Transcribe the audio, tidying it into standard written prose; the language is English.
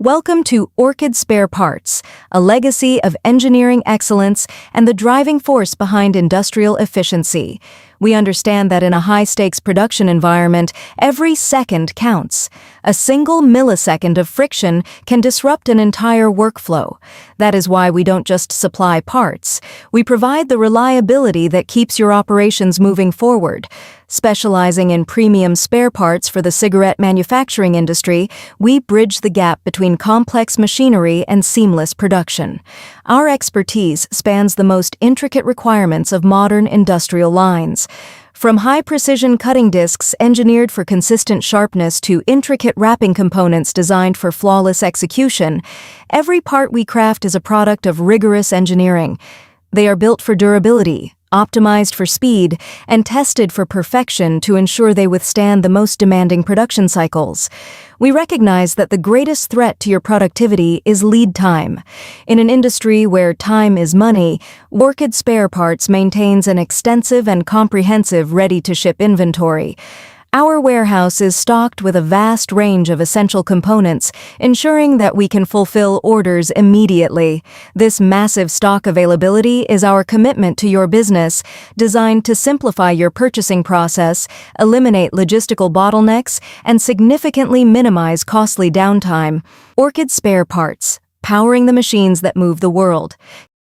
Welcome to Orchid Spare Parts, a legacy of engineering excellence and the driving force behind industrial efficiency. We understand that in a high-stakes production environment, every second counts. A single millisecond of friction can disrupt an entire workflow. That is why we don't just supply parts. We provide the reliability that keeps your operations moving forward. Specializing in premium spare parts for the cigarette manufacturing industry, we bridge the gap between complex machinery and seamless production. Our expertise spans the most intricate requirements of modern industrial lines. From high-precision cutting discs engineered for consistent sharpness to intricate wrapping components designed for flawless execution, every part we craft is a product of rigorous engineering. They are built for durability, optimized for speed, and tested for perfection to ensure they withstand the most demanding production cycles. We recognize that the greatest threat to your productivity is lead time. In an industry where time is money, Orchid Spare Parts maintains an extensive and comprehensive ready-to-ship inventory. Our warehouse is stocked with a vast range of essential components, ensuring that we can fulfill orders immediately. This massive stock availability is our commitment to your business, designed to simplify your purchasing process, eliminate logistical bottlenecks, and significantly minimize costly downtime. Orchid Spare Parts, powering the machines that move the world.